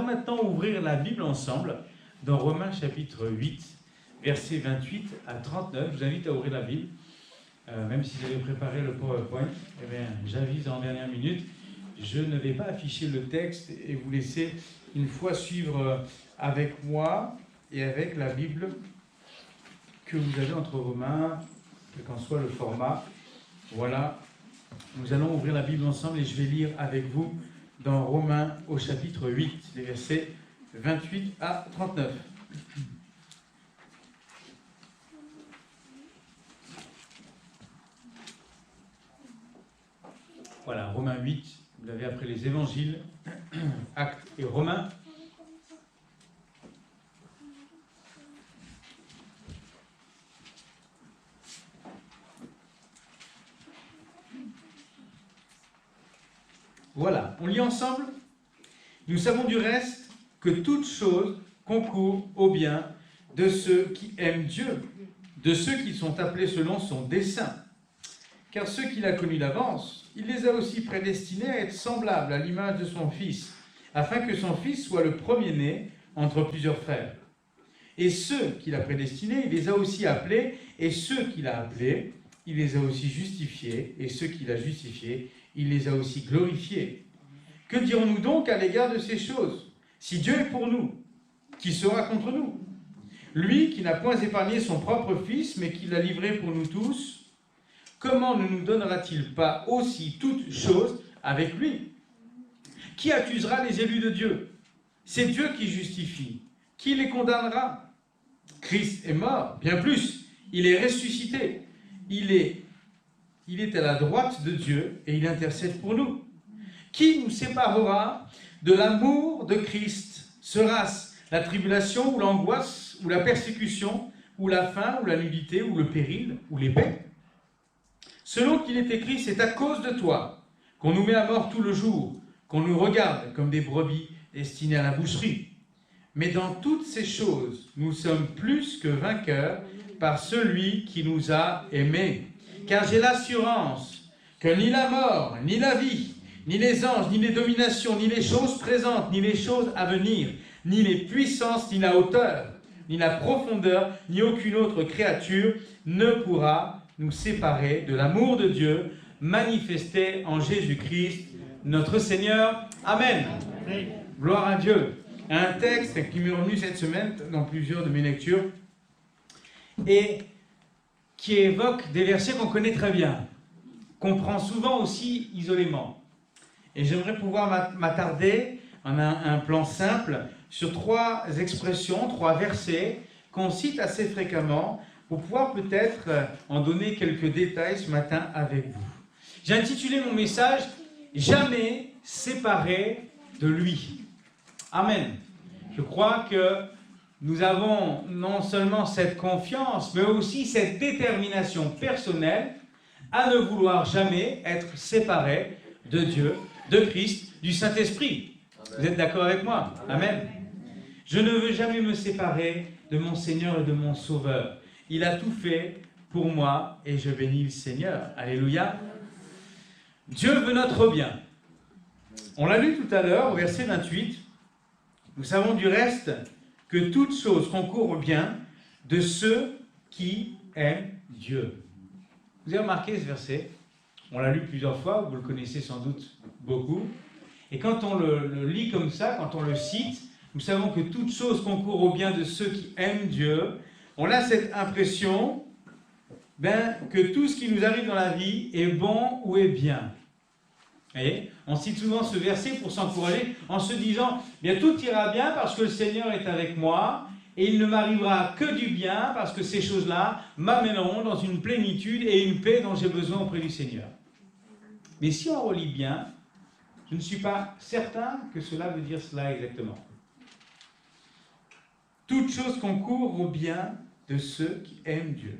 allons maintenant ouvrir la Bible ensemble dans Romains chapitre 8, versets 28 à 39. Je vous invite à ouvrir la Bible. Même si j'avais préparé le PowerPoint, eh bien, j'avise en dernière minute. Je ne vais pas afficher le texte et vous laisser une fois suivre avec moi et avec la Bible que vous avez entre vos mains, quel qu'en soit le format. Voilà, nous allons ouvrir la Bible ensemble et je vais lire avec vous dans Romains au chapitre 8, les versets 28 à 39. Voilà, Romains 8, vous l'avez après les évangiles, Actes et Romains. Voilà, on lit ensemble. Nous savons du reste que toute chose concourt au bien de ceux qui aiment Dieu, de ceux qui sont appelés selon son dessein. Car ceux qu'il a connus d'avance, il les a aussi prédestinés à être semblables à l'image de son Fils, afin que son Fils soit le premier-né entre plusieurs frères. Et ceux qu'il a prédestinés, il les a aussi appelés, et ceux qu'il a appelés, il les a aussi justifiés, et ceux qu'il a justifiés, il les a aussi glorifiés. Que dirons-nous donc à l'égard de ces choses? Si Dieu est pour nous, qui sera contre nous? Lui qui n'a point épargné son propre Fils, mais qui l'a livré pour nous tous, comment ne nous donnera-t-il pas aussi toutes choses avec lui? Qui accusera les élus de Dieu? C'est Dieu qui justifie. Qui les condamnera? Christ est mort, bien plus, il est ressuscité. Il est à la droite de Dieu et il intercède pour nous. Qui nous séparera de l'amour de Christ? Sera-ce la tribulation ou l'angoisse ou la persécution ou la faim ou la nudité ou le péril ou l'épée? Selon qu'il est écrit, c'est à cause de toi qu'on nous met à mort tout le jour, qu'on nous regarde comme des brebis destinées à la boucherie. Mais dans toutes ces choses, nous sommes plus que vainqueurs par celui qui nous a aimés. Car j'ai l'assurance que ni la mort, ni la vie, ni les anges, ni les dominations, ni les choses présentes, ni les choses à venir, ni les puissances, ni la hauteur, ni la profondeur, ni aucune autre créature ne pourra nous séparer de l'amour de Dieu manifesté en Jésus-Christ, notre Seigneur. Amen. Amen. Gloire à Dieu. Un texte qui m'est revenu cette semaine dans plusieurs de mes lectures et qui évoque des versets qu'on connaît très bien, qu'on prend souvent aussi isolément. Et j'aimerais pouvoir m'attarder en un plan simple sur trois expressions, trois versets qu'on cite assez fréquemment pour pouvoir peut-être en donner quelques détails ce matin avec vous. J'ai intitulé mon message « Jamais séparé de lui ». Amen. Je crois que nous avons non seulement cette confiance, mais aussi cette détermination personnelle à ne vouloir jamais être séparés de Dieu, de Christ, du Saint-Esprit. Vous êtes d'accord avec moi? Amen. Je ne veux jamais me séparer de mon Seigneur et de mon Sauveur. Il a tout fait pour moi et je bénis le Seigneur. Alléluia. Dieu veut notre bien. On l'a lu tout à l'heure au verset 28. Nous savons du reste que toute chose concourt au bien de ceux qui aiment Dieu. Vous avez remarqué ce verset? On l'a lu plusieurs fois, vous le connaissez sans doute beaucoup. Et quand on le lit comme ça, quand on le cite, nous savons que toute chose concourt au bien de ceux qui aiment Dieu. On a cette impression que tout ce qui nous arrive dans la vie est bon ou est bien. Vous voyez? On cite souvent ce verset pour s'encourager en se disant bien tout ira bien parce que le Seigneur est avec moi et il ne m'arrivera que du bien parce que ces choses-là m'amèneront dans une plénitude et une paix dont j'ai besoin auprès du Seigneur. Mais si on relit bien, je ne suis pas certain que cela veut dire cela exactement. Toute chose concourt au bien de ceux qui aiment Dieu.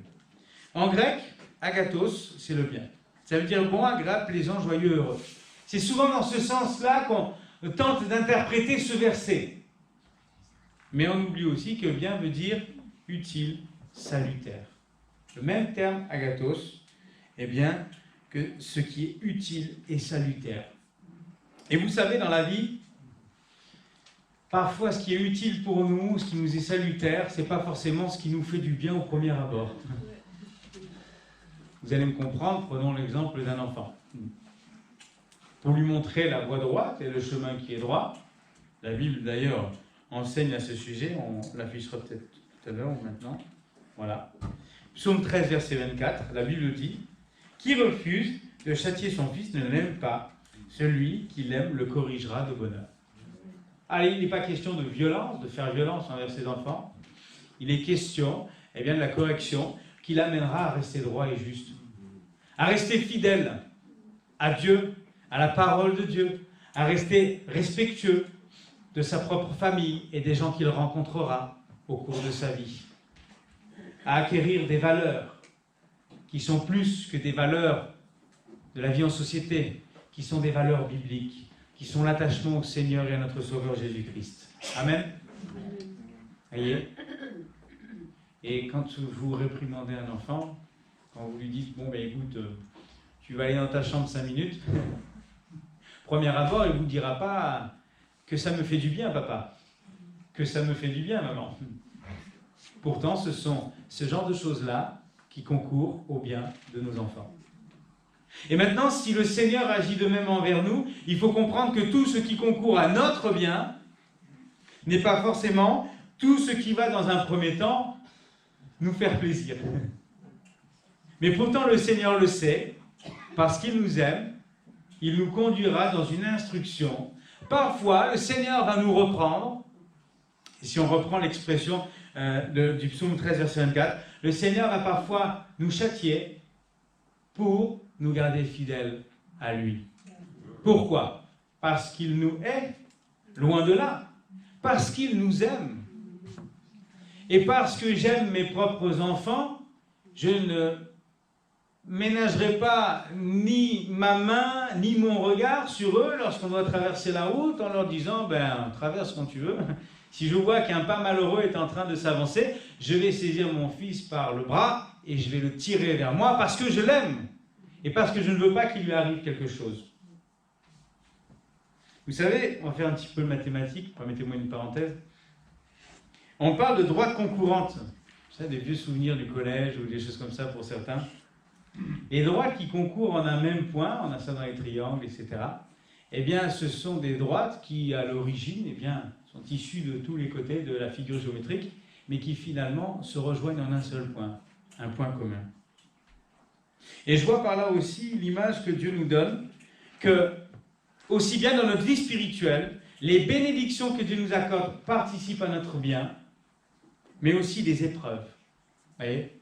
En grec, agathos, c'est le bien. Ça veut dire bon, agréable, plaisant, joyeux, heureux. C'est souvent dans ce sens-là qu'on tente d'interpréter ce verset. Mais on oublie aussi que bien veut dire utile, salutaire. Le même terme, agathos, eh bien, que ce qui est utile et salutaire. Et vous savez, dans la vie, parfois ce qui est utile pour nous, ce qui nous est salutaire, ce n'est pas forcément ce qui nous fait du bien au premier abord. Vous allez me comprendre, prenons l'exemple d'un enfant. Pour lui montrer la voie droite et le chemin qui est droit, la Bible d'ailleurs enseigne à ce sujet, on l'affichera peut-être tout à l'heure ou maintenant. Voilà. Psaume 13, verset 24, la Bible dit « Qui refuse de châtier son fils ne l'aime pas, celui qui l'aime le corrigera de bonheur. » Allez, il n'est pas question de violence, de faire violence envers ses enfants. Il est question de la correction qui l'amènera à rester droit et juste, à rester fidèle à Dieu, à la parole de Dieu, à rester respectueux de sa propre famille et des gens qu'il rencontrera au cours de sa vie, à acquérir des valeurs qui sont plus que des valeurs de la vie en société, qui sont des valeurs bibliques, qui sont l'attachement au Seigneur et à notre Sauveur Jésus-Christ. Amen. Voyez. Et quand vous réprimandez un enfant, quand vous lui dites « Bon, ben écoute, tu vas aller dans ta chambre 5 minutes », premier abord, il ne vous dira pas que ça me fait du bien, papa, que ça me fait du bien, maman. Pourtant, ce sont ce genre de choses-là qui concourent au bien de nos enfants. Et maintenant, si le Seigneur agit de même envers nous, il faut comprendre que tout ce qui concourt à notre bien n'est pas forcément tout ce qui va, dans un premier temps, nous faire plaisir. Mais pourtant, le Seigneur le sait, parce qu'il nous aime, il nous conduira dans une instruction. Parfois, le Seigneur va nous reprendre, et si on reprend l'expression du psaume 13, verset 24, le Seigneur va parfois nous châtier pour nous garder fidèles à lui. Pourquoi? Parce qu'il nous hait, loin de là, parce qu'il nous aime. Et parce que j'aime mes propres enfants, je ne ménagerai pas ni ma main, ni mon regard sur eux lorsqu'on doit traverser la route en leur disant « traverse quand tu veux ». Si je vois qu'un pas malheureux est en train de s'avancer, je vais saisir mon fils par le bras et je vais le tirer vers moi parce que je l'aime et parce que je ne veux pas qu'il lui arrive quelque chose. Vous savez, on va faire un petit peu de mathématiques, permettez-moi une parenthèse. On parle de droite concurrente, vous savez, des vieux souvenirs du collège ou des choses comme ça pour certains. Les droites qui concourent en un même point, on a ça dans les triangles, etc., eh bien, ce sont des droites qui, à l'origine, sont issues de tous les côtés de la figure géométrique, mais qui finalement se rejoignent en un seul point, un point commun. Et je vois par là aussi l'image que Dieu nous donne, que, aussi bien dans notre vie spirituelle, les bénédictions que Dieu nous accorde participent à notre bien, mais aussi des épreuves. Vous voyez ?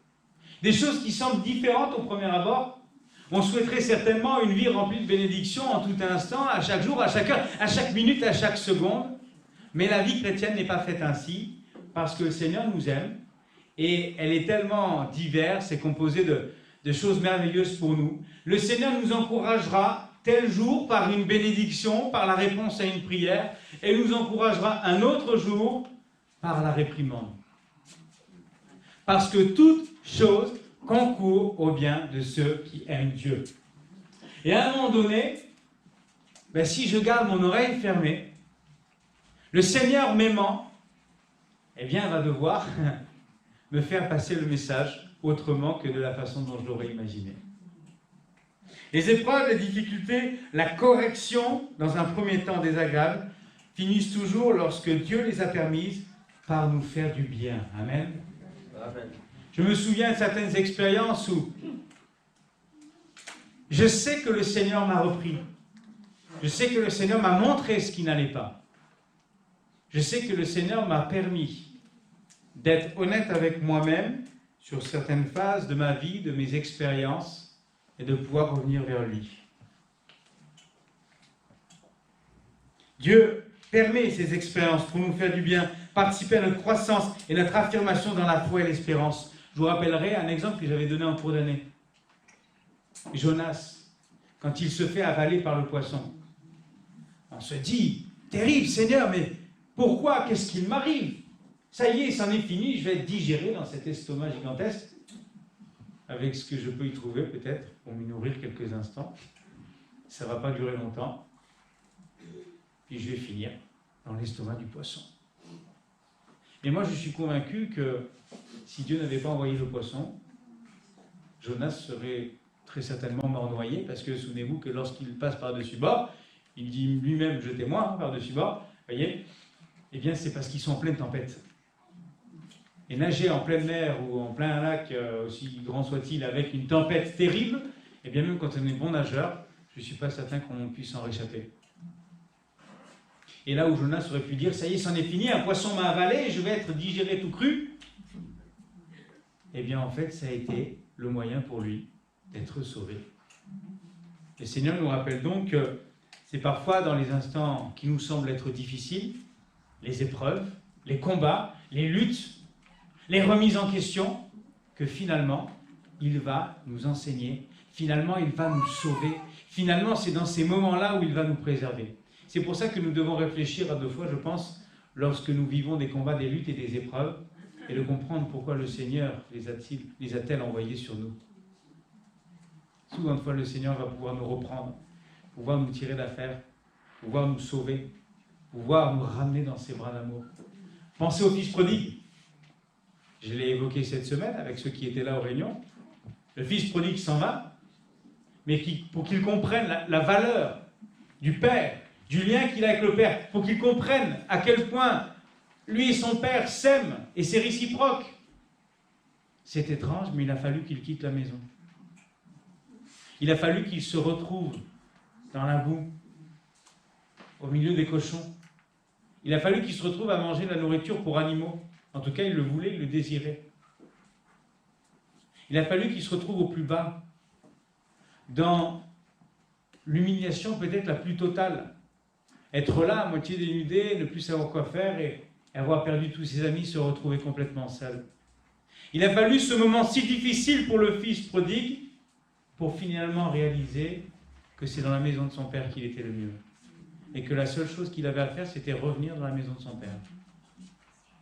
Des choses qui semblent différentes au premier abord. On souhaiterait certainement une vie remplie de bénédictions en tout instant, à chaque jour, à chaque heure, à chaque minute, à chaque seconde. Mais la vie chrétienne n'est pas faite ainsi, parce que le Seigneur nous aime, et elle est tellement diverse et composée de choses merveilleuses pour nous. Le Seigneur nous encouragera tel jour par une bénédiction, par la réponse à une prière, et nous encouragera un autre jour par la réprimande. Parce que toute chose concourt au bien de ceux qui aiment Dieu. Et à un moment donné, si je garde mon oreille fermée, le Seigneur m'aimant, va devoir me faire passer le message autrement que de la façon dont je l'aurais imaginé. Les épreuves, les difficultés, la correction, dans un premier temps désagréable, finissent toujours, lorsque Dieu les a permises, par nous faire du bien. Amen. Amen. Je me souviens de certaines expériences où je sais que le Seigneur m'a repris. Je sais que le Seigneur m'a montré ce qui n'allait pas. Je sais que le Seigneur m'a permis d'être honnête avec moi-même sur certaines phases de ma vie, de mes expériences, et de pouvoir revenir vers lui. Dieu permet ces expériences pour nous faire du bien, participer à notre croissance et notre affirmation dans la foi et l'espérance. Je vous rappellerai un exemple que j'avais donné en cours d'année. Jonas, quand il se fait avaler par le poisson. On se dit, terrible Seigneur, mais pourquoi? Qu'est-ce qu'il m'arrive? Ça y est, c'en est fini, je vais être digéré dans cet estomac gigantesque, avec ce que je peux y trouver peut-être, pour m'y nourrir quelques instants. Ça ne va pas durer longtemps, puis je vais finir. dans l'estomac du poisson. Et moi, je suis convaincu que si Dieu n'avait pas envoyé le poisson, Jonas serait très certainement mort noyé, parce que souvenez-vous que lorsqu'il passe par-dessus bord, il dit lui-même, jetez-moi par-dessus bord, voyez, eh bien c'est parce qu'ils sont en pleine tempête. Et nager en pleine mer ou en plein lac, aussi grand soit-il, avec une tempête terrible, eh bien même quand on est bon nageur, je ne suis pas certain qu'on puisse s'en réchapper. Et là où Jonas aurait pu dire, ça y est, c'en est fini, un poisson m'a avalé, je vais être digéré tout cru, eh bien en fait, ça a été le moyen pour lui d'être sauvé. Le Seigneur nous rappelle donc que c'est parfois dans les instants qui nous semblent être difficiles, les épreuves, les combats, les luttes, les remises en question, que finalement, il va nous enseigner, finalement, il va nous sauver, finalement, c'est dans ces moments-là où il va nous préserver. C'est pour ça que nous devons réfléchir à deux fois, je pense, lorsque nous vivons des combats, des luttes et des épreuves, et de comprendre pourquoi le Seigneur les a-t-il envoyés sur nous. Souvent de fois, le Seigneur va pouvoir nous reprendre, pouvoir nous tirer d'affaire, pouvoir nous sauver, pouvoir nous ramener dans ses bras d'amour. Pensez au fils prodigue. Je l'ai évoqué cette semaine avec ceux qui étaient là aux réunions. Le fils prodigue s'en va, mais pour qu'il comprenne la valeur du Père, du lien qu'il a avec le Père, pour qu'il comprenne à quel point lui et son Père s'aiment, et c'est réciproque. C'est étrange, mais il a fallu qu'il quitte la maison. Il a fallu qu'il se retrouve dans la boue, au milieu des cochons. Il a fallu qu'il se retrouve à manger de la nourriture pour animaux. En tout cas, il le voulait, il le désirait. Il a fallu qu'il se retrouve au plus bas, dans l'humiliation peut-être la plus totale. Être là, à moitié dénudé, ne plus savoir quoi faire et avoir perdu tous ses amis, se retrouver complètement seul. Il a fallu ce moment si difficile pour le fils prodigue pour finalement réaliser que c'est dans la maison de son père qu'il était le mieux. Et que la seule chose qu'il avait à faire, c'était revenir dans la maison de son père.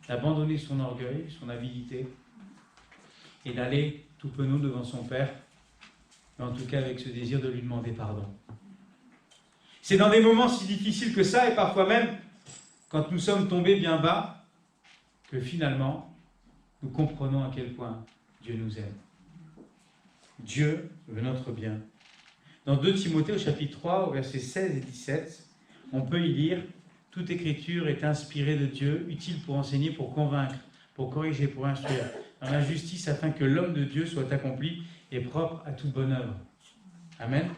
D'abandonner son orgueil, son avidité, et d'aller tout penaud devant son père, mais en tout cas avec ce désir de lui demander pardon. C'est dans des moments si difficiles que ça, et parfois même, quand nous sommes tombés bien bas, que finalement, nous comprenons à quel point Dieu nous aime. Dieu veut notre bien. Dans 2 Timothée au chapitre 3, au verset 16 et 17, on peut y lire « Toute écriture est inspirée de Dieu, utile pour enseigner, pour convaincre, pour corriger, pour instruire, dans la justice, afin que l'homme de Dieu soit accompli et propre à toute bonne œuvre. » Amen.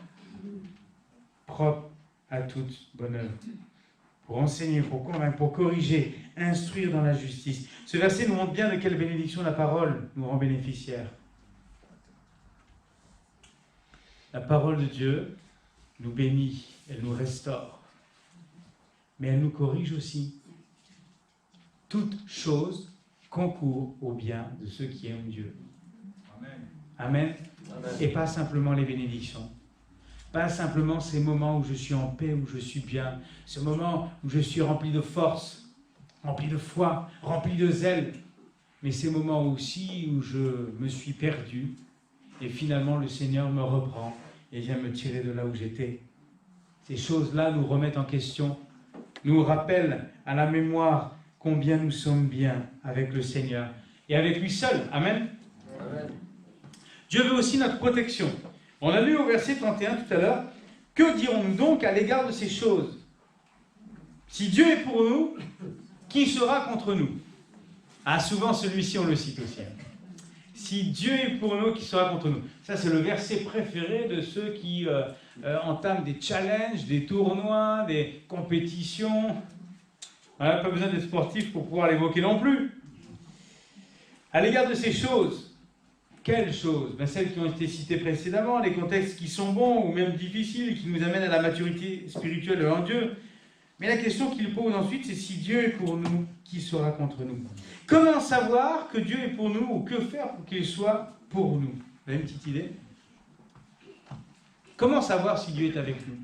Propre à toute bonne œuvre. Pour enseigner, pour convaincre, pour corriger, instruire dans la justice. Ce verset nous montre bien de quelle bénédiction la parole nous rend bénéficiaires. La parole de Dieu nous bénit, elle nous restaure, mais elle nous corrige aussi. Toute chose concourt au bien de ceux qui aiment Dieu. Amen. Amen. Amen. Et pas simplement les bénédictions. Pas simplement ces moments où je suis en paix, où je suis bien. Ce moment où je suis rempli de force, rempli de foi, rempli de zèle. Mais ces moments aussi où je me suis perdu et finalement le Seigneur me reprend et vient me tirer de là où j'étais. Ces choses-là nous remettent en question, nous rappellent à la mémoire combien nous sommes bien avec le Seigneur et avec lui seul. Amen. Amen. Dieu veut aussi notre protection. On a lu au verset 31 tout à l'heure, « Que dirons-nous donc à l'égard de ces choses? Si Dieu est pour nous, qui sera contre nous ?» Ah, souvent celui-ci on le cite aussi. Si Dieu est pour nous, qui sera contre nous? Ça c'est le verset préféré de ceux qui entament des challenges, des tournois, des compétitions. Voilà, pas besoin d'être sportif pour pouvoir l'évoquer non plus. À l'égard de ces choses, quelles choses? Celles qui ont été citées précédemment, les contextes qui sont bons ou même difficiles, qui nous amènent à la maturité spirituelle en Dieu. Mais la question qu'il pose ensuite, c'est si Dieu est pour nous, qui sera contre nous? Comment savoir que Dieu est pour nous ou que faire pour qu'il soit pour nous? Vous avez une petite idée? Comment savoir si Dieu est avec nous?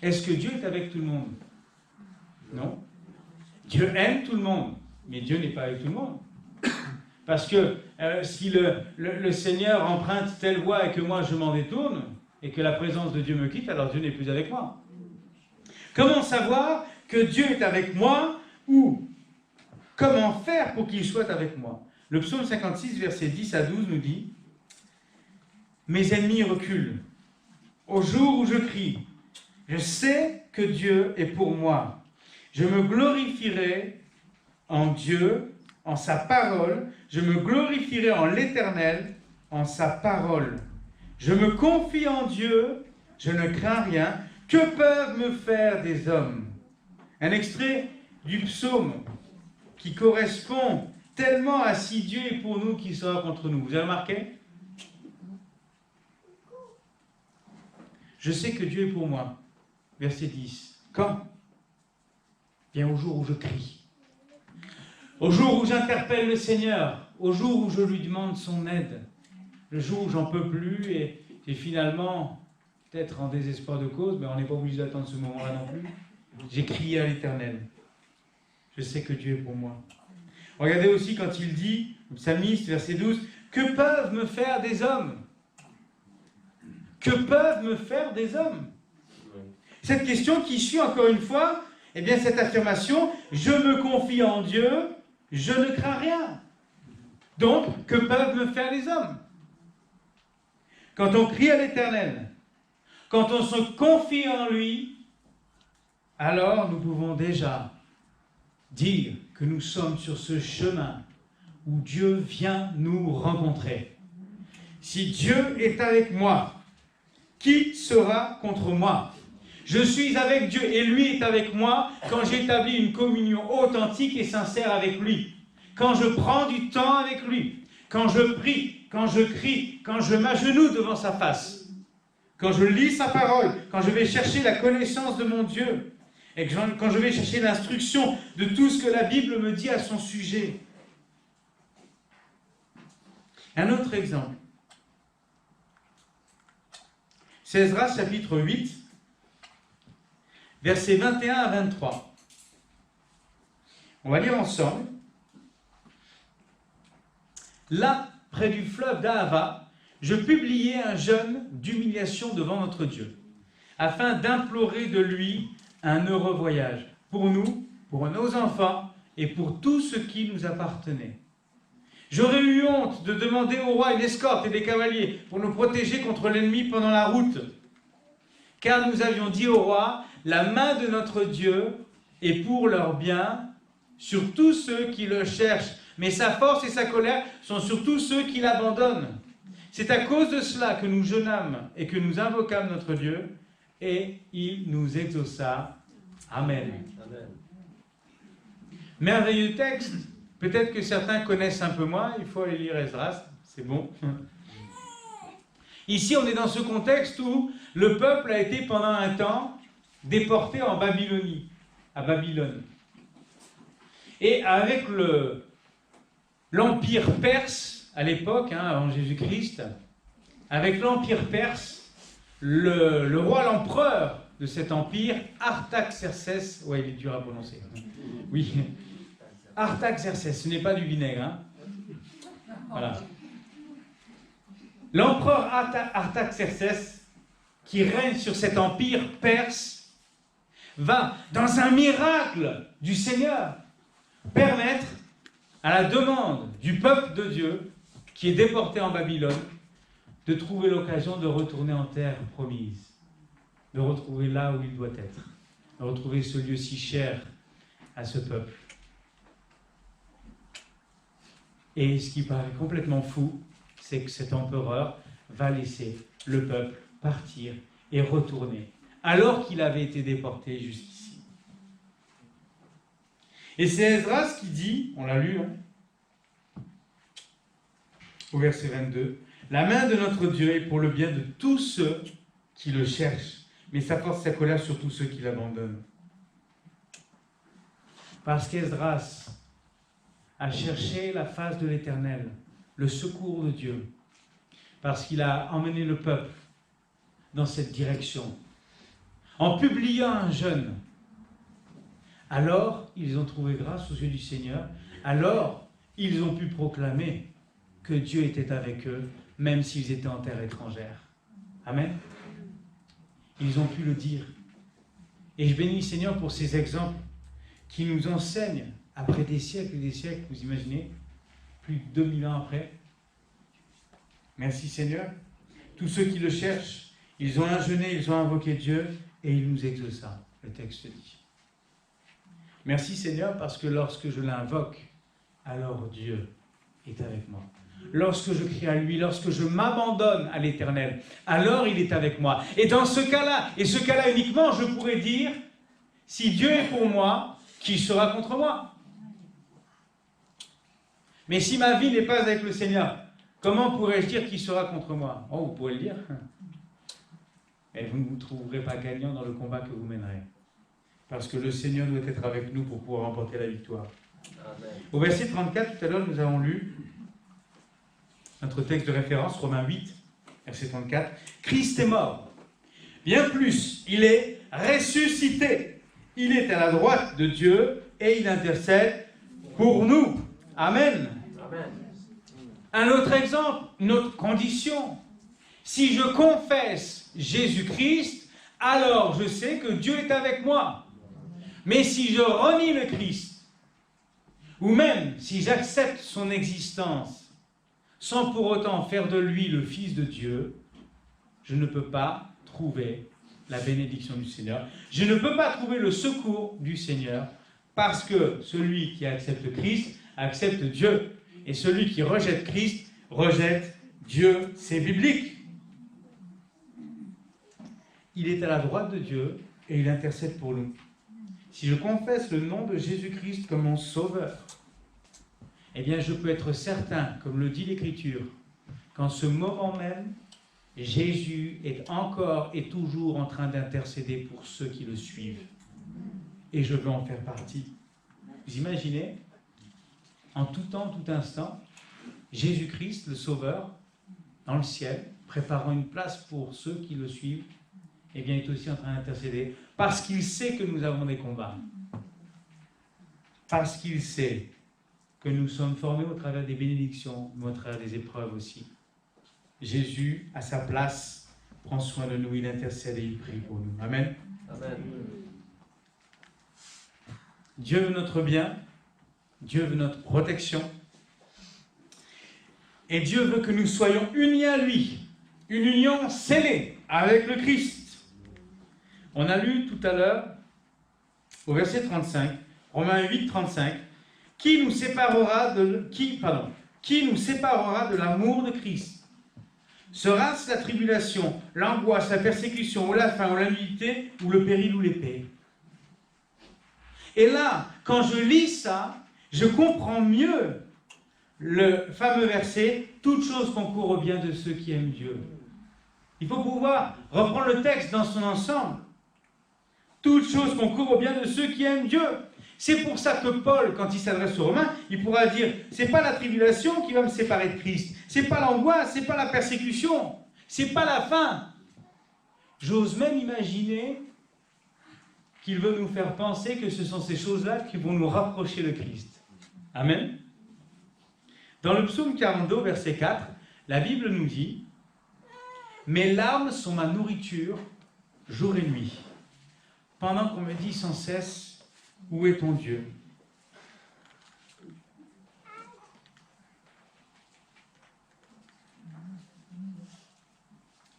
Est-ce que Dieu est avec tout le monde? Non. Dieu aime tout le monde, mais Dieu n'est pas avec tout le monde. Parce que si le Seigneur emprunte telle voie et que moi je m'en détourne, et que la présence de Dieu me quitte, alors Dieu n'est plus avec moi. Comment savoir que Dieu est avec moi ou comment faire pour qu'il soit avec moi? Le psaume 56, versets 10 à 12 nous dit « Mes ennemis reculent. Au jour où je crie, je sais que Dieu est pour moi. Je me glorifierai en Dieu, en sa parole. Je me glorifierai en l'Éternel, en sa parole. Je me confie en Dieu, je ne crains rien. Que peuvent me faire des hommes ?» Un extrait du psaume qui correspond tellement à « Si Dieu est pour nous, qui sera contre nous ». Vous avez remarqué? Je sais que Dieu est pour moi. Verset 10. Quand? Bien au jour où je crie. Au jour où j'interpelle le Seigneur. Au jour où je lui demande son aide. Le jour où j'en peux plus et finalement, peut-être en désespoir de cause, mais on n'est pas obligé d'attendre ce moment-là non plus. J'ai crié à l'Éternel. Je sais que Dieu est pour moi. Regardez aussi quand il dit, le psalmiste, verset 12, « Que peuvent me faire des hommes ?» Que peuvent me faire des hommes? Cette question qui suit encore une fois, eh bien cette affirmation, je me confie en Dieu, je ne crains rien. Donc, que peuvent me faire les hommes? Quand on crie à l'Éternel, quand on se confie en lui, alors nous pouvons déjà dire que nous sommes sur ce chemin où Dieu vient nous rencontrer. Si Dieu est avec moi, qui sera contre moi? Je suis avec Dieu et lui est avec moi quand j'établis une communion authentique et sincère avec lui. Quand je prends du temps avec lui. Quand je prie, quand je crie, quand je m'agenouille devant sa face. Quand je lis sa parole, quand je vais chercher la connaissance de mon Dieu. Et quand je vais chercher l'instruction de tout ce que la Bible me dit à son sujet. Un autre exemple. C'est Esdras chapitre 8, versets 21 à 23. On va lire ensemble. Là, près du fleuve d'Ahava, je publiai un jeûne d'humiliation devant notre Dieu, afin d'implorer de lui un heureux voyage, pour nous, pour nos enfants et pour tout ce qui nous appartenait. J'aurais eu honte de demander au roi une escorte et des cavaliers pour nous protéger contre l'ennemi pendant la route. Car nous avions dit au roi, la main de notre Dieu est pour leur bien sur tous ceux qui le cherchent. Mais sa force et sa colère sont sur tous ceux qui l'abandonnent. C'est à cause de cela que nous jeûnâmes et que nous invoquâmes notre Dieu, et il nous exauça. Amen. Amen. Merveilleux texte. Peut-être que certains connaissent un peu moins, il faut aller lire Esdras, c'est bon. Ici, on est dans ce contexte où le peuple a été pendant un temps déporté en Babylonie, à Babylone. Et avec l'empire perse, à l'époque, avant Jésus-Christ, avec l'empire perse, le roi, l'empereur de cet empire, Artaxerxès, ouais, il est dur à prononcer, oui, Artaxerxès, ce n'est pas du vinaigre, hein. Voilà. L'empereur Artaxerxès, qui règne sur cet empire perse, va, dans un miracle du Seigneur, permettre, à la demande du peuple de Dieu, qui est déporté en Babylone, de trouver l'occasion de retourner en terre promise, de retrouver là où il doit être, de retrouver ce lieu si cher à ce peuple. Et ce qui paraît complètement fou, c'est que cet empereur va laisser le peuple partir et retourner, alors qu'il avait été déporté jusqu'ici. Et c'est Esdras qui dit, on l'a lu, au verset 22, « La main de notre Dieu est pour le bien de tous ceux qui le cherchent, mais sa force, sa colère sur tous ceux qui l'abandonnent. » Parce qu'Esdras a cherché la face de l'Éternel, le secours de Dieu, parce qu'il a emmené le peuple dans cette direction. En publiant un jeûne, alors ils ont trouvé grâce aux yeux du Seigneur, alors ils ont pu proclamer que Dieu était avec eux, même s'ils étaient en terre étrangère. Amen. Ils ont pu le dire. Et je bénis Seigneur pour ces exemples qui nous enseignent, après des siècles et des siècles, vous imaginez, plus de 2000 ans après. Merci Seigneur. Tous ceux qui le cherchent, ils ont jeûné, ils ont invoqué Dieu et il nous exauça, le texte dit. Merci Seigneur parce que lorsque je l'invoque, alors Dieu est avec moi. Lorsque je crie à lui, lorsque je m'abandonne à l'Éternel, alors il est avec moi. Et dans ce cas-là, et ce cas-là uniquement, je pourrais dire, si Dieu est pour moi, qui sera contre moi? Mais si ma vie n'est pas avec le Seigneur, comment pourrais-je dire qui sera contre moi? Oh, vous pourrez le dire. Mais vous ne vous trouverez pas gagnant dans le combat que vous mènerez. Parce que le Seigneur doit être avec nous pour pouvoir remporter la victoire. Amen. Au verset 34, tout à l'heure, nous avons lu notre texte de référence, Romains 8, verset 34. Christ est mort. Bien plus, il est ressuscité. Il est à la droite de Dieu et il intercède pour nous. Amen. Amen. Un autre exemple, une autre condition. Si je confesse Jésus-Christ, alors je sais que Dieu est avec moi. Mais si je renie le Christ, ou même si j'accepte son existence, sans pour autant faire de lui le Fils de Dieu, je ne peux pas trouver la bénédiction du Seigneur. Je ne peux pas trouver le secours du Seigneur, parce que celui qui accepte Christ accepte Dieu. Et celui qui rejette Christ rejette Dieu. C'est biblique. Il est à la droite de Dieu et il intercède pour nous. Si je confesse le nom de Jésus-Christ comme mon sauveur, eh bien je peux être certain, comme le dit l'Écriture, qu'en ce moment même, Jésus est encore et toujours en train d'intercéder pour ceux qui le suivent. Et je veux en faire partie. Vous imaginez, en tout temps, tout instant, Jésus-Christ, le Sauveur, dans le ciel, préparant une place pour ceux qui le suivent, eh bien, est aussi en train d'intercéder, parce qu'il sait que nous avons des combats. Parce qu'il sait que nous sommes formés au travers des bénédictions, mais au travers des épreuves aussi. Jésus, à sa place, prend soin de nous, il intercède et il prie pour nous. Amen. Amen. Dieu veut notre bien, Dieu veut notre protection, et Dieu veut que nous soyons unis à lui, une union scellée avec le Christ. On a lu tout à l'heure, au verset 35, Romains 8, 35, qui nous séparera de l'amour de Christ? Sera-ce la tribulation, l'angoisse, la persécution, ou la faim, ou la nudité, ou le péril, ou l'épée? Et là, quand je lis ça, je comprends mieux le fameux verset « Toutes choses concourent au bien de ceux qui aiment Dieu ». Il faut pouvoir reprendre le texte dans son ensemble. Toutes choses concourent au bien de ceux qui aiment Dieu. C'est pour ça que Paul, quand il s'adresse aux Romains, il pourra dire « C'est pas la tribulation qui va me séparer de Christ, c'est pas l'angoisse, c'est pas la persécution, c'est pas la faim. » J'ose même imaginer qu'il veut nous faire penser que ce sont ces choses-là qui vont nous rapprocher de Christ. Amen. Dans le psaume 42, verset 4, la Bible nous dit « Mes larmes sont ma nourriture jour et nuit, pendant qu'on me dit sans cesse « Où est ton Dieu ?»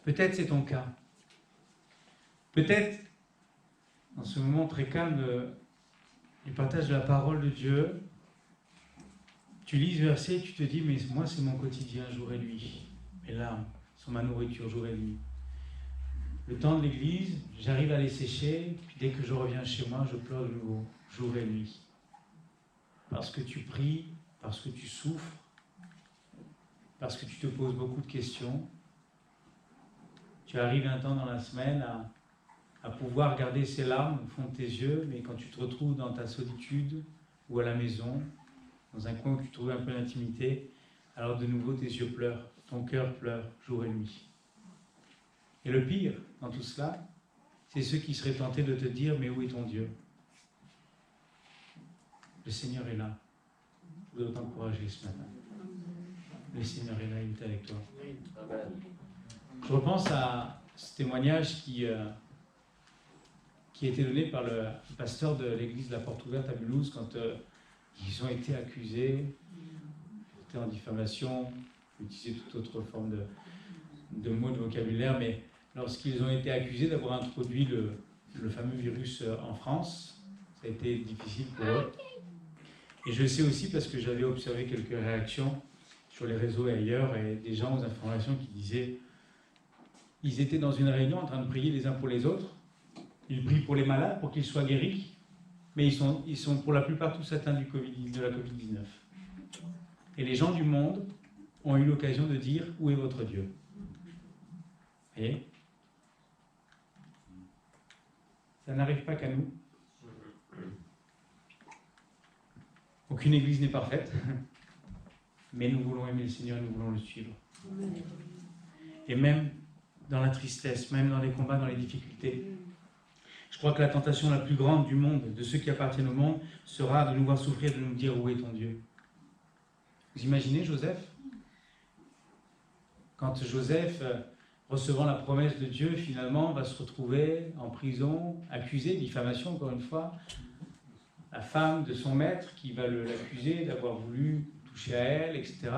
Peut-être c'est ton cas. Peut-être, dans ce moment très calme du partage de la parole de Dieu, tu lis ce verset et tu te dis, mais moi c'est mon quotidien jour et nuit. Mes larmes sont ma nourriture jour et nuit. Le temps de l'église, j'arrive à les sécher, puis dès que je reviens chez moi, je pleure de nouveau, jour et nuit. Parce que tu pries, parce que tu souffres, parce que tu te poses beaucoup de questions. Tu arrives un temps dans la semaine à pouvoir garder ces larmes au fond de tes yeux, mais quand tu te retrouves dans ta solitude ou à la maison, dans un coin où tu trouves un peu d'intimité, alors de nouveau tes yeux pleurent, ton cœur pleure jour et nuit. Et le pire dans tout cela, c'est ceux qui seraient tentés de te dire « Mais où est ton Dieu ?» Le Seigneur est là. Je voudrais t'encourager ce matin. Le Seigneur est là, il est avec toi. Je repense à ce témoignage qui qui a été donné par le pasteur de l'église de la Porte Ouverte à Mulhouse quand ils ont été accusés, étaient en diffamation, utiliser toute autre forme de mots, de vocabulaire, mais lorsqu'ils ont été accusés d'avoir introduit le fameux virus en France, ça a été difficile pour eux. Et je le sais aussi parce que j'avais observé quelques réactions sur les réseaux et ailleurs, et des gens aux informations qui disaient ils étaient dans une réunion en train de prier les uns pour les autres, ils prient pour les malades, pour qu'ils soient guéris, mais ils sont pour la plupart tous atteints de la Covid-19. Et les gens du monde ont eu l'occasion de dire où est votre Dieu? Vous voyez? Ça n'arrive pas qu'à nous. Aucune église n'est parfaite, mais nous voulons aimer le Seigneur et nous voulons le suivre. Et même dans la tristesse, même dans les combats, dans les difficultés, je crois que la tentation la plus grande du monde, de ceux qui appartiennent au monde, sera de nous voir souffrir, de nous dire où est ton Dieu. Vous imaginez Joseph? Quand Joseph, recevant la promesse de Dieu, finalement va se retrouver en prison, accusé, diffamation encore une fois, la femme de son maître qui va l'accuser d'avoir voulu toucher à elle, etc.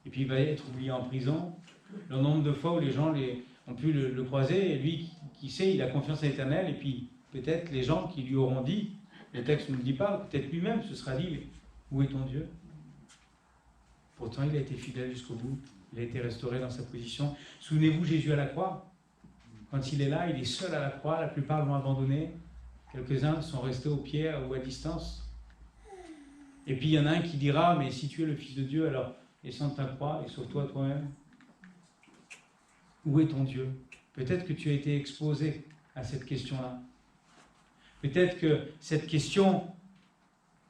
Et puis il va être oublié en prison. Le nombre de fois où les gens ont pu le croiser, et lui, qui sait, il a confiance à l'Éternel, et puis peut-être les gens qui lui auront dit, le texte ne le dit pas, peut-être lui-même se sera dit, où est ton Dieu? Pourtant, il a été fidèle jusqu'au bout, il a été restauré dans sa position. Souvenez-vous, Jésus à la croix, quand il est là, il est seul à la croix, la plupart l'ont abandonné, quelques-uns sont restés au pied ou à distance. Et puis il y en a un qui dira, mais si tu es le Fils de Dieu, alors descends de ta croix et sauve-toi toi-même. Où est ton Dieu? Peut-être que tu as été exposé à cette question-là. Peut-être que cette question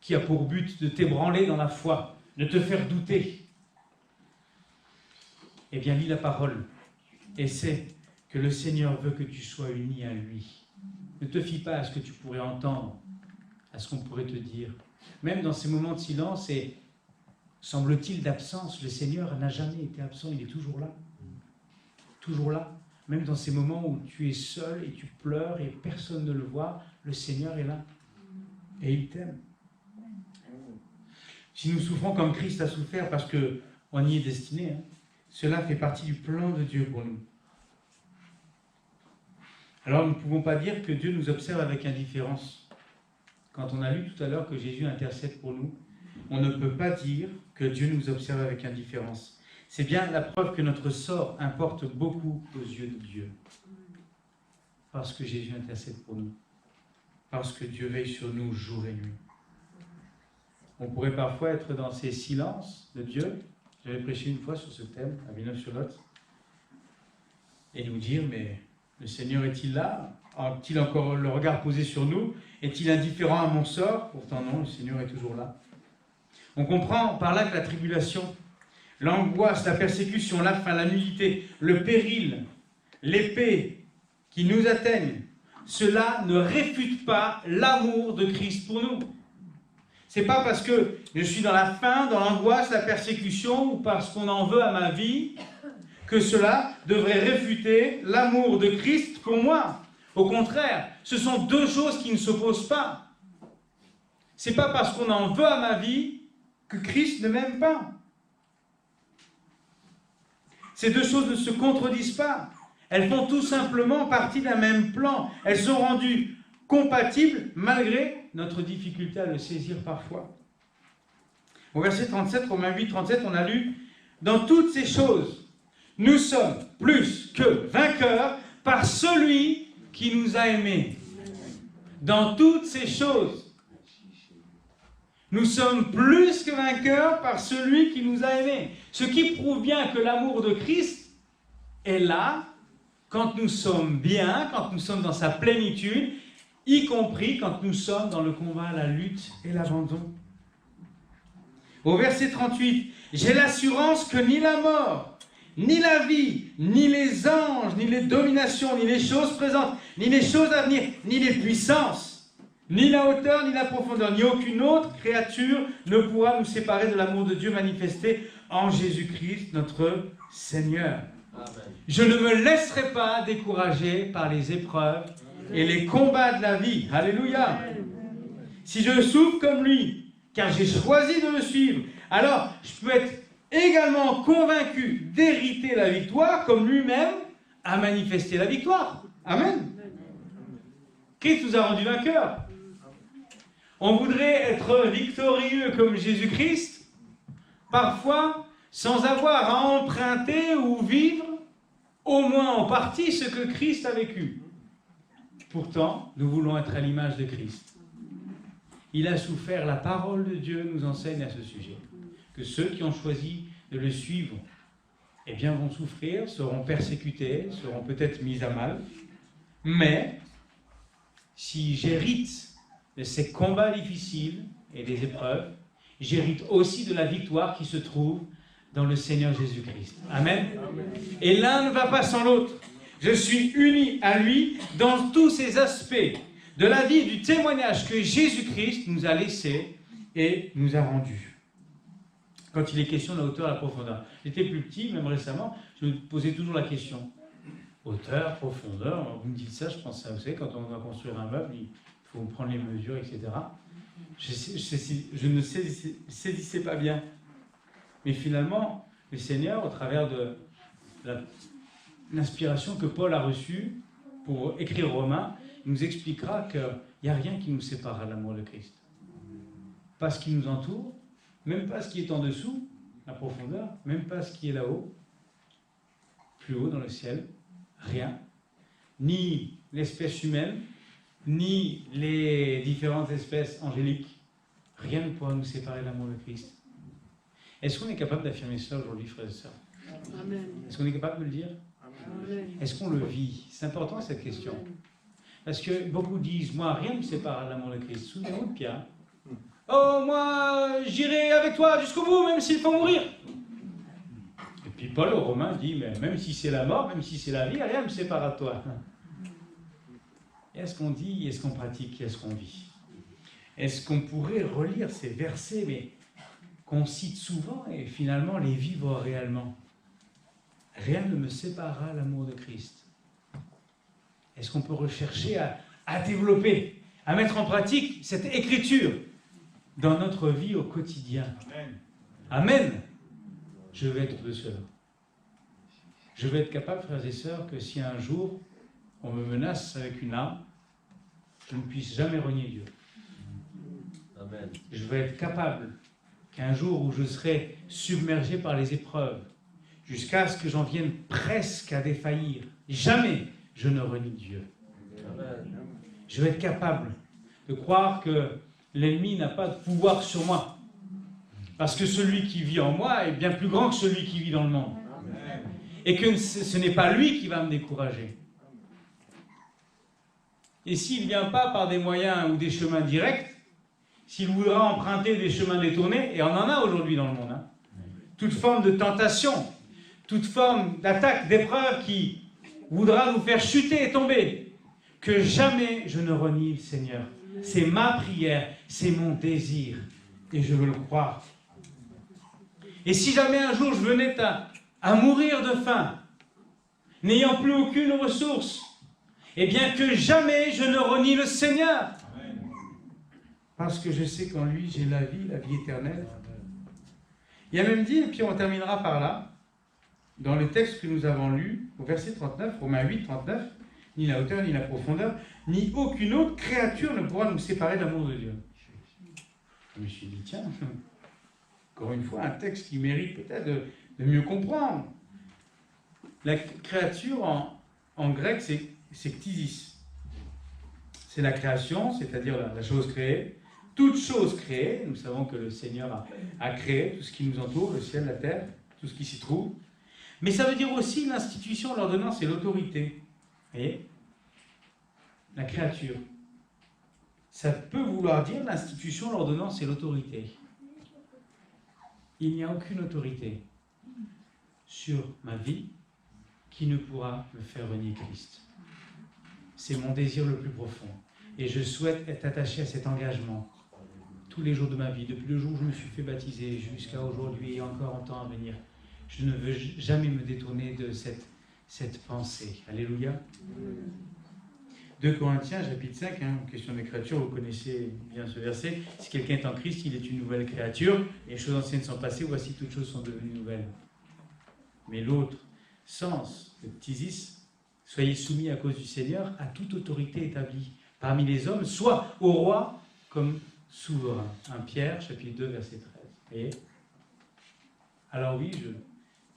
qui a pour but de t'ébranler dans la foi, de te faire douter, eh bien lis la parole et sais que le Seigneur veut que tu sois uni à lui. Ne te fie pas à ce que tu pourrais entendre, à ce qu'on pourrait te dire. Même dans ces moments de silence et, semble-t-il, d'absence, le Seigneur n'a jamais été absent, il est toujours là. Toujours là. Même dans ces moments où tu es seul et tu pleures et personne ne le voit, le Seigneur est là. Et il t'aime. Si nous souffrons comme Christ a souffert parce qu'on y est destiné, cela fait partie du plan de Dieu pour nous. Alors nous ne pouvons pas dire que Dieu nous observe avec indifférence. Quand on a lu tout à l'heure que Jésus intercède pour nous, on ne peut pas dire que Dieu nous observe avec indifférence. C'est bien la preuve que notre sort importe beaucoup aux yeux de Dieu. Parce que Jésus intercède pour nous. Parce que Dieu veille sur nous jour et nuit. On pourrait parfois être dans ces silences de Dieu. J'avais prêché une fois sur ce thème, à Villeneuve-sur-Lot, et nous dire, mais le Seigneur est-il là? A-t-il encore le regard posé sur nous? Est-il indifférent à mon sort? Pourtant non, le Seigneur est toujours là. On comprend par là que la tribulation, l'angoisse, la persécution, la faim, la nudité, le péril, l'épée qui nous atteignent, cela ne réfute pas l'amour de Christ pour nous. C'est pas parce que je suis dans la faim, dans l'angoisse, la persécution, ou parce qu'on en veut à ma vie, que cela devrait réfuter l'amour de Christ pour moi. Au contraire, ce sont deux choses qui ne s'opposent pas. C'est pas parce qu'on en veut à ma vie que Christ ne m'aime pas. Ces deux choses ne se contredisent pas. Elles font tout simplement partie d'un même plan. Elles sont rendues compatibles malgré notre difficulté à le saisir parfois. Au verset 37, Romains 8, 37, on a lu « Dans toutes ces choses, nous sommes plus que vainqueurs par celui qui nous a aimés. » Dans toutes ces choses, nous sommes plus que vainqueurs par celui qui nous a aimés. Ce qui prouve bien que l'amour de Christ est là quand nous sommes bien, quand nous sommes dans sa plénitude, y compris quand nous sommes dans le combat, la lutte et l'abandon. Au verset 38, « J'ai l'assurance que ni la mort, ni la vie, ni les anges, ni les dominations, ni les choses présentes, ni les choses à venir, ni les puissances, ni la hauteur, ni la profondeur, ni aucune autre créature ne pourra nous séparer de l'amour de Dieu manifesté en Jésus-Christ, notre Seigneur. » Je ne me laisserai pas décourager par les épreuves et les combats de la vie. Alléluia. Si je souffre comme lui, car j'ai choisi de le suivre, alors je peux être également convaincu d'hériter la victoire comme lui-même a manifesté la victoire. Amen. Christ nous a rendus vainqueurs. On voudrait être victorieux comme Jésus-Christ, parfois sans avoir à emprunter ou vivre, au moins en partie, ce que Christ a vécu. Pourtant, nous voulons être à l'image de Christ. Il a souffert, la parole de Dieu nous enseigne à ce sujet, que ceux qui ont choisi de le suivre, eh bien, vont souffrir, seront persécutés, seront peut-être mis à mal, mais si j'hérite de ces combats difficiles et des épreuves, j'hérite aussi de la victoire qui se trouve dans le Seigneur Jésus-Christ. Amen. Et l'un ne va pas sans l'autre. Je suis uni à lui dans tous ces aspects de la vie, du témoignage que Jésus-Christ nous a laissé et nous a rendu. Quand il est question de la hauteur et de la profondeur. J'étais plus petit, même récemment, je me posais toujours la question. Hauteur, profondeur, vous me dites ça, je pense à, vous savez, quand on va construire un meuble, il faut prendre les mesures, etc. Je ne saisissais pas bien. Mais finalement, le Seigneur, au travers de l'inspiration que Paul a reçue pour écrire Romains, il nous expliquera qu'il n'y a rien qui nous sépare de l'amour de Christ. Pas ce qui nous entoure, même pas ce qui est en dessous, la profondeur, même pas ce qui est là-haut, plus haut dans le ciel, rien. Ni l'espèce humaine, ni les différentes espèces angéliques, rien ne pourra nous séparer de l'amour de Christ. Est-ce qu'on est capable d'affirmer ça aujourd'hui, frères et sœurs? Amen. Est-ce qu'on est capable de le dire? Amen. Est-ce qu'on le vit? C'est important cette question. Parce que beaucoup disent, moi, rien ne me sépare de l'amour de Christ. Souvenez-vous de Pierre. Oh, moi, j'irai avec toi jusqu'au bout, même s'il faut mourir. Et puis Paul aux Romains dit, mais même si c'est la mort, même si c'est la vie, rien ne me sépare de toi. Est-ce qu'on dit, est-ce qu'on pratique, est-ce qu'on vit? Est-ce qu'on pourrait relire ces versets, mais qu'on cite souvent et finalement les vivre réellement? Rien ne me séparera de l'amour de Christ. Est-ce qu'on peut rechercher à développer, à mettre en pratique cette écriture dans notre vie au quotidien? Amen. Amen. Je vais être de cela. Je vais être capable, frères et sœurs, que si un jour on me menace avec une arme, je ne puisse jamais renier Dieu. Amen. Je vais être capable qu'un jour où je serai submergé par les épreuves, jusqu'à ce que j'en vienne presque à défaillir, jamais je ne renie Dieu. Amen. Je vais être capable de croire que l'ennemi n'a pas de pouvoir sur moi, parce que celui qui vit en moi est bien plus grand que celui qui vit dans le monde. Amen. Et que ce n'est pas lui qui va me décourager. Et s'il ne vient pas par des moyens ou des chemins directs, s'il voudra emprunter des chemins détournés, et on en a aujourd'hui dans le monde, hein, toute forme de tentation, toute forme d'attaque, d'épreuve qui voudra nous faire chuter et tomber, que jamais je ne renie le Seigneur. C'est ma prière, c'est mon désir, et je veux le croire. Et si jamais un jour je venais à mourir de faim, n'ayant plus aucune ressource, eh bien que jamais je ne renie le Seigneur. Parce que je sais qu'en lui, j'ai la vie éternelle. Il a même dit, et puis on terminera par là, dans le texte que nous avons lu, au verset 39, Romains 8, 39, ni la hauteur, ni la profondeur, ni aucune autre créature ne pourra nous séparer de l'amour de Dieu. Je me suis dit, tiens, encore une fois, un texte qui mérite peut-être de mieux comprendre. La créature, en grec, c'est ktisis. C'est la création, c'est-à-dire la chose créée. Toute chose créée, nous savons que le Seigneur a créé tout ce qui nous entoure, le ciel, la terre, tout ce qui s'y trouve. Mais ça veut dire aussi l'institution, l'ordonnance et l'autorité. Vous voyez? La créature. Ça peut vouloir dire l'institution, l'ordonnance et l'autorité. Il n'y a aucune autorité sur ma vie qui ne pourra me faire renier Christ. C'est mon désir le plus profond. Et je souhaite être attaché à cet engagement tous les jours de ma vie, depuis le jour où je me suis fait baptiser jusqu'à aujourd'hui et encore en temps à venir. Je ne veux jamais me détourner de cette pensée. Alléluia. 2 Corinthiens, chapitre 5, question d'écriture, vous connaissez bien ce verset. Si quelqu'un est en Christ, il est une nouvelle créature. Les choses anciennes sont passées, voici toutes choses sont devenues nouvelles. Mais l'autre sens de ptisis, soyez soumis à cause du Seigneur à toute autorité établie parmi les hommes, soit au roi comme souverain. 1 Pierre, chapitre 2, verset 13. Vous voyez ? Alors oui,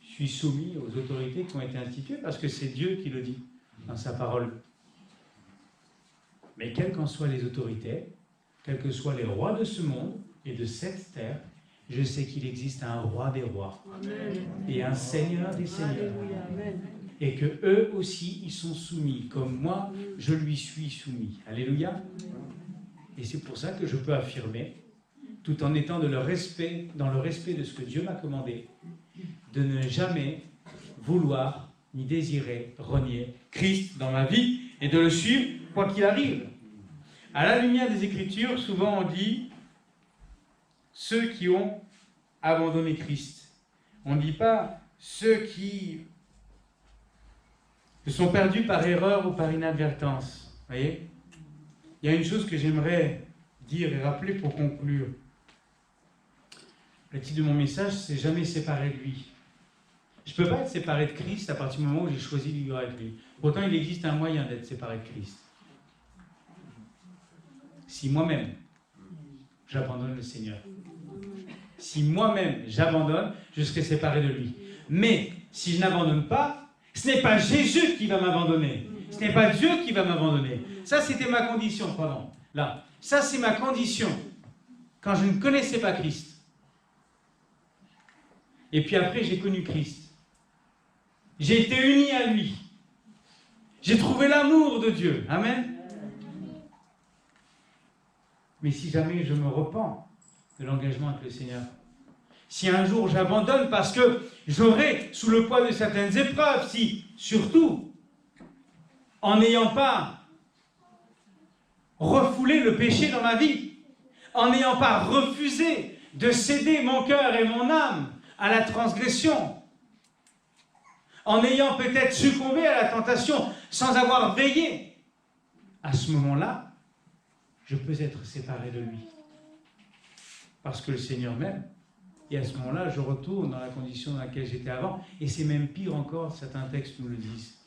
je suis soumis aux autorités qui ont été instituées parce que c'est Dieu qui le dit dans sa parole. Mais quelles qu'en soient les autorités, quels que soient les rois de ce monde et de cette terre, je sais qu'il existe un roi des rois. Amen. Et un seigneur des seigneurs. Amen. Et que eux aussi, ils sont soumis, comme moi, je lui suis soumis. Alléluia. Et c'est pour ça que je peux affirmer, tout en étant dans le respect de ce que Dieu m'a commandé, de ne jamais vouloir ni désirer renier Christ dans ma vie et de le suivre quoi qu'il arrive. À la lumière des Écritures, souvent on dit ceux qui ont abandonné Christ. On ne dit pas ceux qui se sont perdus par erreur ou par inadvertance. Vous voyez ? Il y a une chose que j'aimerais dire et rappeler pour conclure. Le titre de mon message, c'est « Jamais séparé de lui ». Je ne peux pas être séparé de Christ à partir du moment où j'ai choisi de vivre avec lui. Pourtant, il existe un moyen d'être séparé de Christ. Si moi-même, j'abandonne le Seigneur. Si moi-même, j'abandonne, je serai séparé de lui. Mais si je n'abandonne pas, ce n'est pas Jésus qui va m'abandonner. Ce n'est pas Dieu qui va m'abandonner. Ça, c'était ma condition, pardon. Là, ça, c'est ma condition quand je ne connaissais pas Christ. Et puis après, j'ai connu Christ. J'ai été uni à lui. J'ai trouvé l'amour de Dieu. Amen. Mais si jamais je me repens de l'engagement avec le Seigneur, si un jour j'abandonne parce que j'aurai sous le poids de certaines épreuves, si, surtout, en n'ayant pas refoulé le péché dans ma vie, en n'ayant pas refusé de céder mon cœur et mon âme à la transgression, en ayant peut-être succombé à la tentation sans avoir veillé, à ce moment-là, je peux être séparé de lui. Parce que le Seigneur m'aime. Et à ce moment-là, je retourne dans la condition dans laquelle j'étais avant. Et c'est même pire encore, certains textes nous le disent.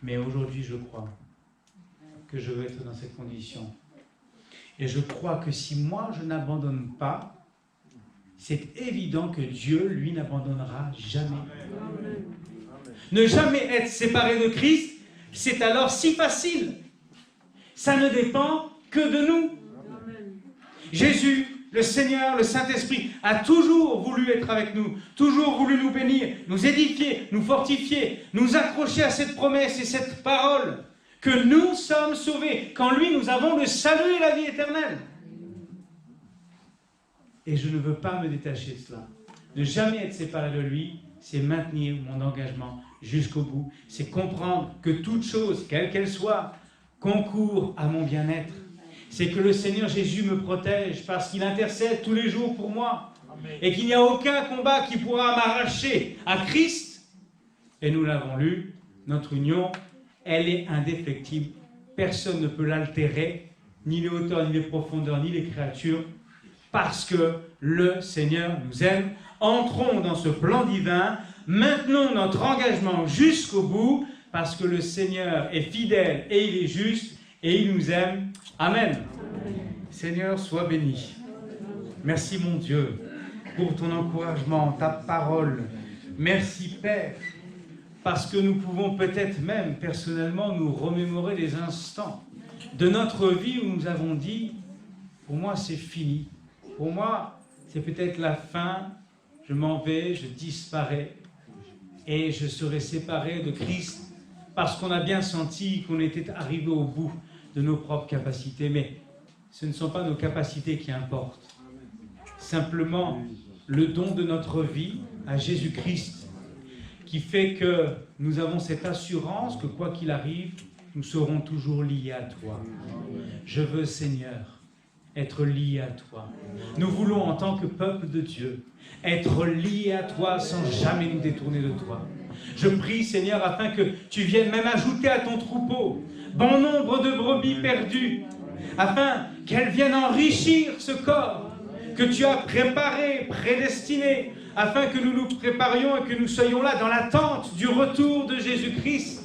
Mais aujourd'hui, je crois que je veux être dans cette condition. Et je crois que si moi, je n'abandonne pas, c'est évident que Dieu, lui, n'abandonnera jamais. Amen. Ne jamais être séparé de Christ, c'est alors si facile. Ça ne dépend que de nous. Amen. Jésus, le Seigneur, le Saint-Esprit, a toujours voulu être avec nous, toujours voulu nous bénir, nous édifier, nous fortifier, nous accrocher à cette promesse et cette parole, que nous sommes sauvés. Qu'en lui, nous avons le salut et la vie éternelle. Et je ne veux pas me détacher de cela. Ne jamais être séparé de lui, c'est maintenir mon engagement jusqu'au bout. C'est comprendre que toute chose, quelle qu'elle soit, concourt à mon bien-être. C'est que le Seigneur Jésus me protège parce qu'il intercède tous les jours pour moi. Amen. Et qu'il n'y a aucun combat qui pourra m'arracher à Christ. Et nous l'avons lu, notre union, elle est indéfectible. Personne ne peut l'altérer, ni les hauteurs, ni les profondeurs, ni les créatures. Parce que le Seigneur nous aime. Entrons dans ce plan divin, maintenons notre engagement jusqu'au bout, parce que le Seigneur est fidèle et il est juste, et il nous aime. Amen. Amen. Seigneur, sois béni. Merci mon Dieu, pour ton encouragement, ta parole. Merci Père, parce que nous pouvons peut-être même personnellement nous remémorer des instants de notre vie où nous avons dit, pour moi c'est fini. Pour moi, c'est peut-être la fin, je m'en vais, je disparais et je serai séparé de Christ parce qu'on a bien senti qu'on était arrivé au bout de nos propres capacités. Mais ce ne sont pas nos capacités qui importent. Simplement, le don de notre vie à Jésus-Christ qui fait que nous avons cette assurance que quoi qu'il arrive, nous serons toujours liés à toi. Je veux, Seigneur, être liés à toi. Nous voulons, en tant que peuple de Dieu, être liés à toi sans jamais nous détourner de toi. Je prie, Seigneur, afin que tu viennes même ajouter à ton troupeau bon nombre de brebis perdues, afin qu'elles viennent enrichir ce corps que tu as préparé, prédestiné, afin que nous nous préparions et que nous soyons là dans l'attente du retour de Jésus-Christ.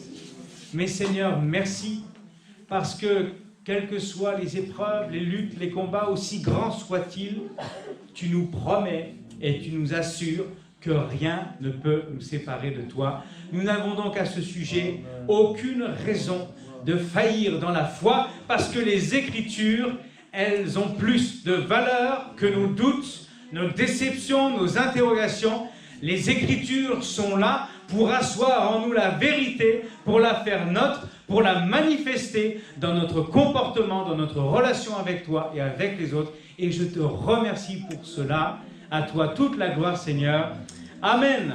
Mais Seigneur, merci, parce que quelles que soient les épreuves, les luttes, les combats, aussi grands soient-ils, tu nous promets et tu nous assures que rien ne peut nous séparer de toi. Nous n'avons donc à ce sujet aucune raison de faillir dans la foi, parce que les Écritures, elles ont plus de valeur que nos doutes, nos déceptions, nos interrogations. Les Écritures sont là pour asseoir en nous la vérité, pour la faire nôtre, pour la manifester dans notre comportement, dans notre relation avec toi et avec les autres. Et je te remercie pour cela. À toi toute la gloire, Seigneur. Amen.